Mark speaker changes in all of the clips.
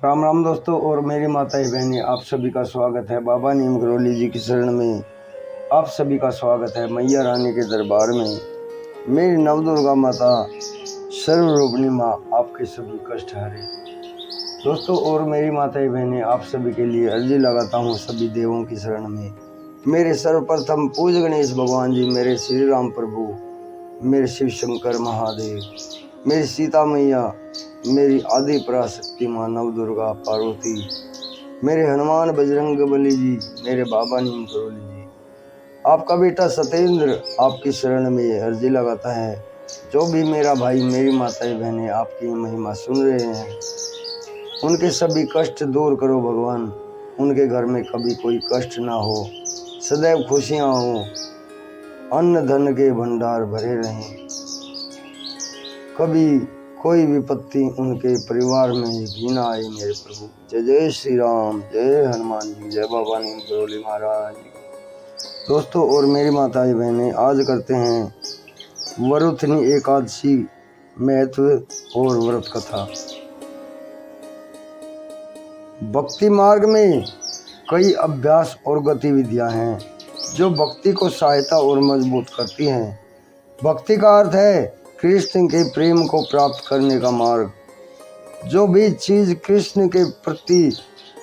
Speaker 1: राम राम दोस्तों और मेरी माताएं बहनें, आप सभी का स्वागत है बाबा नीम करोली जी की शरण में। आप सभी का स्वागत है मैया रानी के दरबार में। मेरी नवदुर्गा माता सर्वरूपिणी माँ आपके सभी कष्ट हरे। दोस्तों और मेरी माताएं बहनें, आप सभी के लिए अर्जी लगाता हूँ सभी देवों की शरण में। मेरे सर्वप्रथम पूज्य गणेश भगवान जी, मेरे श्री राम प्रभु, मेरे शिव शंकर महादेव, मेरी सीता मैया, मेरी आदि पराशक्ति माँ नव दुर्गा पार्वती, मेरे हनुमान बजरंग बली जी, मेरे बाबा नीम करोली जी। आपका बेटा सत्येंद्र आपकी शरण में अर्जी लगाता है। जो भी मेरा भाई मेरी माताएं बहनें आपकी महिमा सुन रहे हैं, उनके सभी कष्ट दूर करो भगवान। उनके घर में कभी कोई कष्ट ना हो, सदैव खुशियाँ हो, अन्न धन के भंडार भरे रहें, कभी कोई विपत्ति उनके परिवार में भी ना आए मेरे प्रभु। जय जय श्री राम, जय हनुमान जी, जय बाबा नीम करोली महाराज। दोस्तों और मेरी माताएं बहनें, आज करते हैं वरुथनी एकादशी महत्व और व्रत कथा। भक्ति मार्ग में कई अभ्यास और गतिविधियां हैं जो भक्ति को सहायता और मजबूत करती हैं। भक्ति का अर्थ है कृष्ण के प्रेम को प्राप्त करने का मार्ग। जो भी चीज कृष्ण के प्रति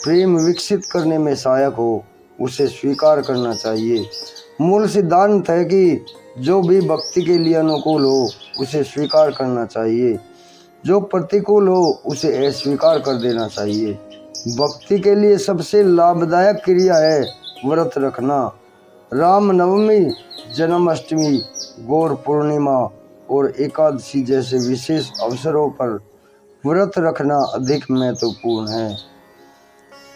Speaker 1: प्रेम विकसित करने में सहायक हो, उसे स्वीकार करना चाहिए। मूल सिद्धांत है कि जो भी भक्ति के लिए अनुकूल हो, उसे स्वीकार करना चाहिए। जो प्रतिकूल हो, उसे अस्वीकार कर देना चाहिए। भक्ति के लिए सबसे लाभदायक क्रिया है व्रत रखना। राम नवमी, जन्माष्टमी, गौर पूर्णिमा और एकादशी जैसे विशेष अवसरों पर व्रत रखना अधिक महत्वपूर्ण है।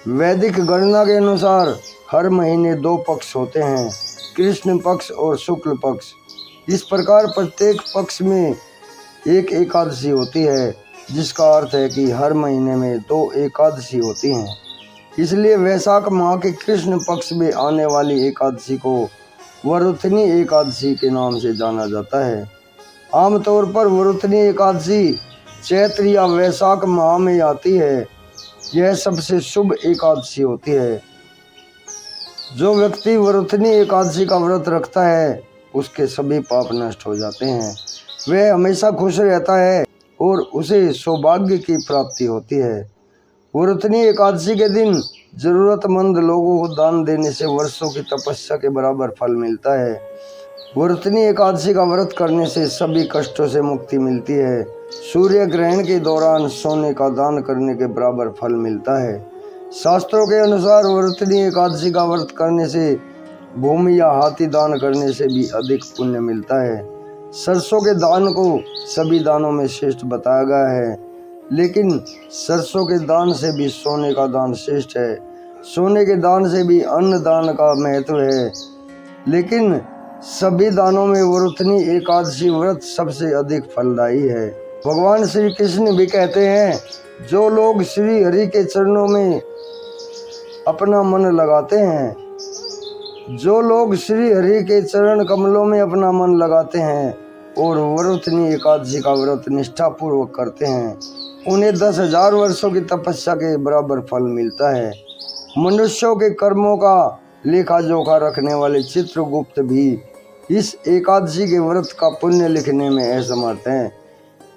Speaker 1: वैदिक गणना के अनुसार हर महीने 2 पक्ष होते हैं, कृष्ण पक्ष और शुक्ल पक्ष। इस प्रकार प्रत्येक पक्ष में एक एकादशी होती है, जिसका अर्थ है कि हर महीने में 2 एकादशी होती हैं। इसलिए वैशाख माह के कृष्ण पक्ष में आने वाली एकादशी को वरुथनी एकादशी के नाम से जाना जाता है। आमतौर पर वरुथनी एकादशी चैत्र या वैशाख माह में आती है। यह सबसे शुभ एकादशी होती है। जो व्यक्ति वरुथनी एकादशी का व्रत रखता है, उसके सभी पाप नष्ट हो जाते हैं। वह हमेशा खुश रहता है और उसे सौभाग्य की प्राप्ति होती है। वरुथनी एकादशी के दिन जरूरतमंद लोगों को दान देने से वर्षों की तपस्या के बराबर फल मिलता है। वरुथनी एकादशी का व्रत करने से सभी कष्टों से मुक्ति मिलती है। सूर्य ग्रहण के दौरान सोने का दान करने के बराबर फल मिलता है। शास्त्रों के अनुसार वरुथनी एकादशी का व्रत करने से भूमि या हाथी दान करने से भी अधिक पुण्य मिलता है। सरसों के दान को सभी दानों में श्रेष्ठ बताया गया है, लेकिन सरसों के दान से भी सोने का दान श्रेष्ठ है। सोने के दान से भी अन्न दान का महत्व है, लेकिन सभी दानों में वरुथनी एकादशी व्रत सबसे अधिक फलदायी है। भगवान श्री कृष्ण भी कहते हैं, जो लोग श्री हरि के चरणों में अपना मन लगाते हैं, जो लोग श्री हरि के चरण कमलों में अपना मन लगाते हैं और वरुथनी एकादशी का व्रत निष्ठापूर्वक करते हैं, उन्हें 10,000 वर्षों की तपस्या के बराबर फल मिलता है। मनुष्यों के कर्मों का लेखा जोखा रखने वाले चित्रगुप्त भी इस एकादशी के व्रत का पुण्य लिखने में असमर्थ हैं।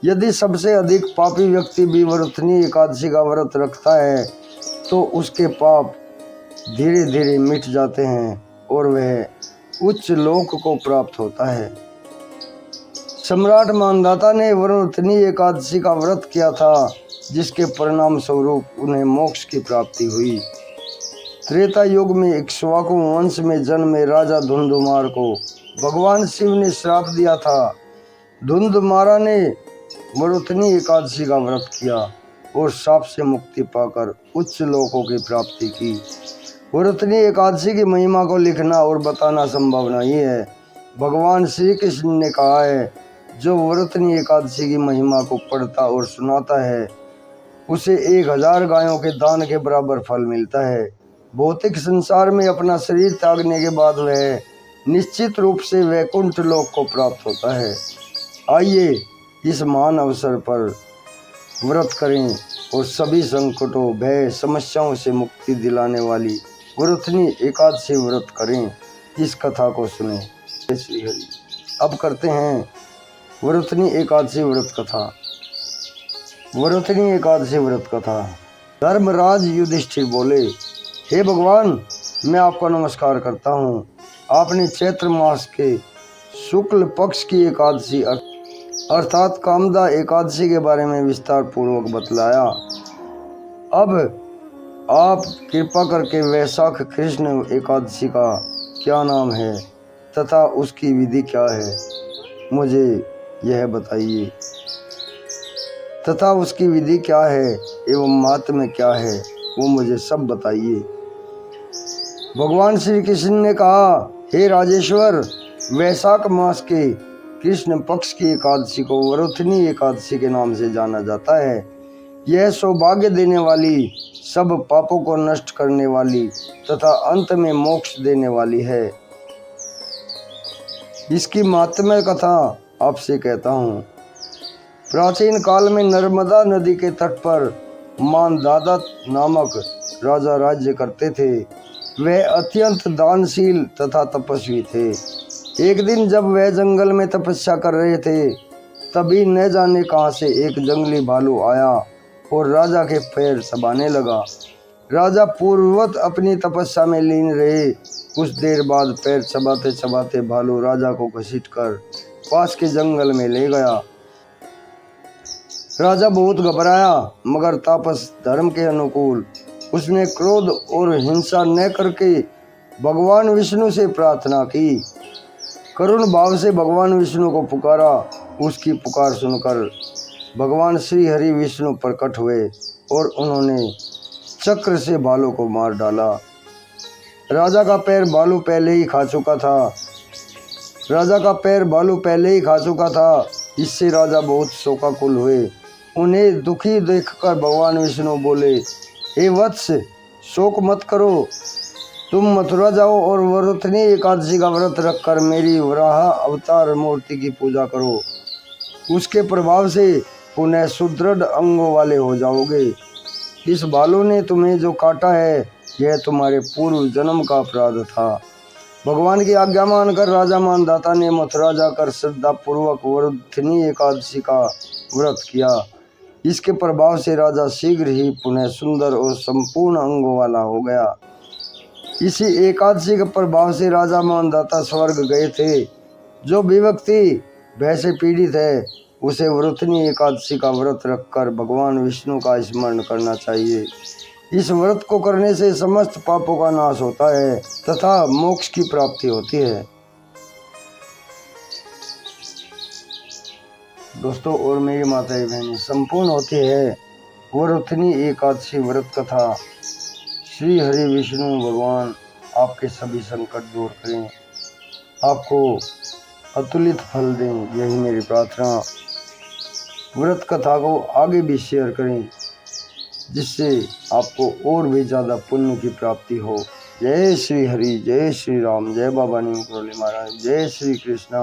Speaker 1: यदि सबसे अधिक पापी व्यक्ति भी वरुथनी एकादशी का व्रत रखता है, तो उसके पाप धीरे धीरे मिट जाते हैं और वह उच्च लोक को प्राप्त होता है। सम्राट मानधाता ने वरुथनी एकादशी का व्रत किया था, जिसके परिणाम स्वरूप उन्हें मोक्ष की प्राप्ति हुई। त्रेता युग में इक्ष्वाकु वंश में जन्मे राजा धुंधुमार को भगवान शिव ने श्राप दिया था। धुंधुमारा ने वरुथनी एकादशी का व्रत किया और श्राप से मुक्ति पाकर उच्च लोकों की प्राप्ति की। वरुथनी एकादशी की महिमा को लिखना और बताना संभव नहीं है। भगवान श्री कृष्ण ने कहा है, जो वरुथनी एकादशी की महिमा को पढ़ता और सुनाता है, उसे 1000 गायों के दान के बराबर फल मिलता है। भौतिक संसार में अपना शरीर त्यागने के बाद वह निश्चित रूप से वैकुंठ लोक को प्राप्त होता है। आइए इस महान अवसर पर व्रत करें और सभी संकटों, भय, समस्याओं से मुक्ति दिलाने वाली वरुथनी एकादशी व्रत करें। इस कथा को सुने। जय श्री हरि। अब करते हैं वरुथनी एकादशी व्रत कथा। वरुथनी एकादशी व्रत कथा। धर्मराज युधिष्ठिर बोले, हे भगवान, मैं आपका नमस्कार करता हूँ। आपने चैत्र मास के शुक्ल पक्ष की एकादशी अर्थात कामदा एकादशी के बारे में विस्तार पूर्वक बतलाया। अब आप कृपा करके वैशाख कृष्ण एकादशी का क्या नाम है तथा उसकी विधि क्या है, मुझे यह बताइए। तथा उसकी विधि क्या है एवं महात्म्य क्या है, वो मुझे सब बताइए। भगवान श्री कृष्ण ने कहा, हे राजेश्वर, वैशाख मास के कृष्ण पक्ष की एकादशी को वरुथनी एकादशी के नाम से जाना जाता है। यह सौभाग्य देने वाली, सब पापों को नष्ट करने वाली तथा अंत में मोक्ष देने वाली है। इसकी महात्म्य कथा आपसे कहता हूँ। प्राचीन काल में नर्मदा नदी के तट पर मानदाता नामक राजा राज्य करते थे। वह अत्यंत दानशील तथा तपस्वी थे। एक दिन जब वह जंगल में तपस्या कर रहे थे, तभी न जाने कहां से एक जंगली भालू आया और राजा के पैर चबाने लगा। राजा पूर्ववत अपनी तपस्या में लीन रहे। कुछ देर बाद पैर चबाते चबाते भालू राजा को घसीटकर पास के जंगल में ले गया। राजा बहुत घबराया, मगर तापस धर्म के अनुकूल उसने क्रोध और हिंसा न करके भगवान विष्णु से प्रार्थना की। करुण भाव से भगवान विष्णु को पुकारा। उसकी पुकार सुनकर भगवान श्री हरि विष्णु प्रकट हुए और उन्होंने चक्र से भालू को मार डाला। राजा का पैर भालू पहले ही खा चुका था। इससे राजा बहुत शोकाकुल हुए। उन्हें दुखी देखकर भगवान विष्णु बोले, हे वत्स, शोक मत करो। तुम मथुरा जाओ और वरुथनी एकादशी का व्रत रखकर मेरी वराह अवतार मूर्ति की पूजा करो। उसके प्रभाव से पुनः सुदृढ़ अंगों वाले हो जाओगे। इस भालू ने तुम्हें जो काटा है, यह तुम्हारे पूर्व जन्म का अपराध था। भगवान की आज्ञा मानकर राजा मानदाता ने मथुरा जाकर श्रद्धा पूर्वक वरुथनी एकादशी का व्रत किया। इसके प्रभाव से राजा शीघ्र ही पुनः सुंदर और संपूर्ण अंगों वाला हो गया। इसी एकादशी के प्रभाव से राजा मानदाता स्वर्ग गए थे। जो भी व्यक्ति भय से पीड़ित है, उसे वरुथनी एकादशी का व्रत रखकर भगवान विष्णु का स्मरण करना चाहिए। इस व्रत को करने से समस्त पापों का नाश होता है तथा मोक्ष की प्राप्ति होती है। दोस्तों और मेरी माताएं बहनें, संपूर्ण होती है वरुथनी एकादशी व्रत कथा। श्री हरि विष्णु भगवान आपके सभी संकट दूर करें, आपको अतुलित फल दें, यही मेरी प्रार्थना। व्रत कथा को आगे भी शेयर करें, जिससे आपको और भी ज़्यादा पुण्य की प्राप्ति हो। जय श्री हरि, जय श्री राम, जय बाबा नीम करोली महाराज, जय श्री कृष्णा।